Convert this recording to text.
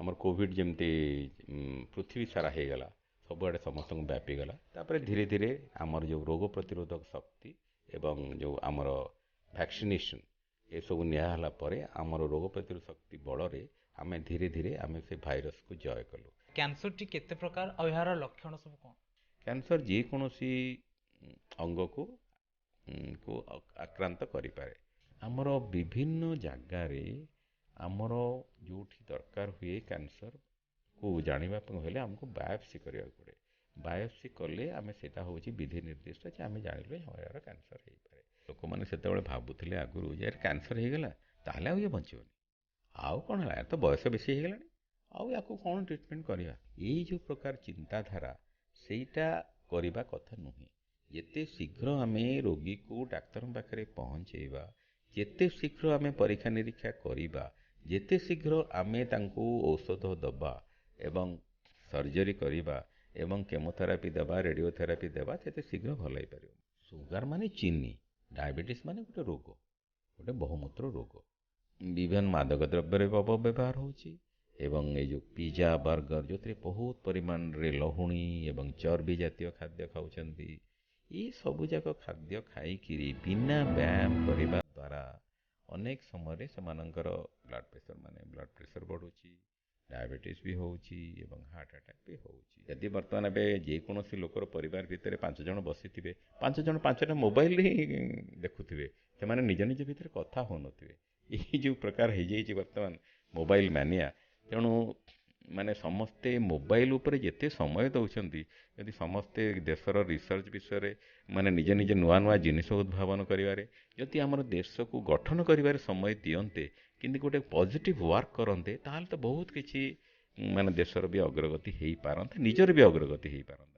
ଆମର କୋଭିଡ଼ ଯେମିତି ପୃଥିବୀ ସାରା ହେଇଗଲା, ସବୁଆଡ଼େ ସମସ୍ତଙ୍କୁ ବ୍ୟାପିଗଲା। ତାପରେ ଧୀରେ ଧୀରେ ଆମର ଯେଉଁ ରୋଗ ପ୍ରତିରୋଧକ ଶକ୍ତି ଏବଂ ଯେଉଁ ଆମର ଭ୍ୟାକ୍ସିନେସନ୍ ଏସବୁ ନିଆହେଲା ପରେ ଆମର ରୋଗ ପ୍ରତିରୋଧ ଶକ୍ତି ବଳରେ ଆମେ ଧୀରେ ଧୀରେ ଆମେ ସେ ଭାଇରସକୁ ଜୟ କଲୁ। କ୍ୟାନ୍ସରଟି କେତେ ପ୍ରକାର ଆଉ ଏହାର ଲକ୍ଷଣ ସବୁ କ'ଣ? କ୍ୟାନ୍ସର ଯେକୌଣସି ଅଙ୍ଗକୁ ଆକ୍ରାନ୍ତ କରିପାରେ। ଆମର ବିଭିନ୍ନ ଜାଗାରେ ଆମର ଯେଉଁଠି ଦରକାର ହୁଏ କ୍ୟାନ୍ସରକୁ ଜାଣିବା ପାଇଁ ହେଲେ ଆମକୁ ବାୟୋପ୍ସି କରିବାକୁ ପଡ଼େ। ବାୟୋପ୍ସି କଲେ ଆମେ ସେଇଟା ହେଉଛି ବିଧି ନିର୍ଦ୍ଦିଷ୍ଟ ଯେ ଆମେ ଜାଣିଲୁ ଏହାର କ୍ୟାନ୍ସର ହେଇପାରେ। ଲୋକମାନେ ସେତେବେଳେ ଭାବୁଥିଲେ ଆଗରୁ ଯେ କ୍ୟାନ୍ସର ହେଇଗଲା ତାହେଲେ ଆଉ ଇଏ ବଞ୍ଚିବନି, ଆଉ କ'ଣ ହେଲା, ତ ବୟସ ବେଶୀ ହେଇଗଲାଣି, ଆଉ ୟାକୁ କ'ଣ ଟ୍ରିଟମେଣ୍ଟ କରିବା, ଏଇ ଯେଉଁ ପ୍ରକାର ଚିନ୍ତାଧାରା ସେଇଟା କରିବା କଥା ନୁହେଁ। ଯେତେ ଶୀଘ୍ର ଆମେ ରୋଗୀକୁ ଡାକ୍ତରଙ୍କ ପାଖରେ ପହଞ୍ଚେଇବା, ଯେତେ ଶୀଘ୍ର ଆମେ ପରୀକ୍ଷା ନିରୀକ୍ଷା କରିବା, ଯେତେ ଶୀଘ୍ର ଆମେ ତାଙ୍କୁ ଔଷଧ ଦେବା ଏବଂ ସର୍ଜରୀ କରିବା ଏବଂ କେମୋଥେରାପି ଦେବା, ରେଡ଼ିଓଥେରାପି ଦେବା, ସେତେ ଶୀଘ୍ର ଭଲ ହେଇପାରିବ। ସୁଗାର ମାନେ ଚିନି, ଡାଇବେଟିସ୍ ମାନେ ଗୋଟେ ରୋଗ, ଗୋଟେ ବହୁମୂତ୍ର ରୋଗ। ବିଭିନ୍ନ ମାଦକ ଦ୍ରବ୍ୟରେ ଅପବ୍ୟବହାର ହେଉଛି ଏବଂ ଏଇ ଯେଉଁ ପିଜା ବର୍ଗର ଯେଉଁଥିରେ ବହୁତ ପରିମାଣରେ ଲହୁଣୀ ଏବଂ ଚର୍ବି ଜାତୀୟ ଖାଦ୍ୟ ଖାଉଛନ୍ତି, ଏ ସବୁଯାକ ଖାଦ୍ୟ ଖାଇକିରି ବିନା ବ୍ୟାୟାମ କରିବା ଦ୍ୱାରା ଅନେକ ସମୟରେ ସେମାନଙ୍କର ବ୍ଲଡ଼ ପ୍ରେସର ବଢ଼ୁଛି, ଡାଇବେଟିସ୍ ବି ହେଉଛି ଏବଂ ହାର୍ଟ ଆଟାକ୍ ବି ହେଉଛି। ଯଦି ବର୍ତ୍ତମାନ ଏବେ ଯେକୌଣସି ଲୋକର ପରିବାର ଭିତରେ 5 ଜଣ ବସିଥିବେ, 5 ଜଣ 5ଟା ମୋବାଇଲ ହିଁ ଦେଖୁଥିବେ, ସେମାନେ ନିଜ ନିଜ ଭିତରେ କଥା ହେଉନଥିବେ। ଏହି ଯେଉଁ ପ୍ରକାର ହେଇଯାଇଛି ବର୍ତ୍ତମାନ ମୋବାଇଲ ମ୍ୟାନିଆ, ତେଣୁ ମାନେ ସମସ୍ତେ ମୋବାଇଲ ଉପରେ ଯେତେ ସମୟ ଦେଉଛନ୍ତି, ଯଦି ସମସ୍ତେ ଦେଶର ରିସର୍ଚ୍ଚ ବିଷୟରେ ମାନେ ନିଜ ନିଜ ନୂଆ ନୂଆ ଜିନିଷ ଉଦ୍ଭାବନ କରିବାରେ, ଯଦି ଆମର ଦେଶକୁ ଗଠନ କରିବାରେ ସମୟ ଦିଅନ୍ତେ, କିନ୍ତୁ ଗୋଟେ ପଜିଟିଭ ୱାର୍କ କରନ୍ତେ, ତାହେଲେ ତ ବହୁତ କିଛି ମାନେ ଦେଶର ବି ଅଗ୍ରଗତି ହେଇପାରନ୍ତା, ନିଜର ବି ଅଗ୍ରଗତି ହେଇପାରନ୍ତା।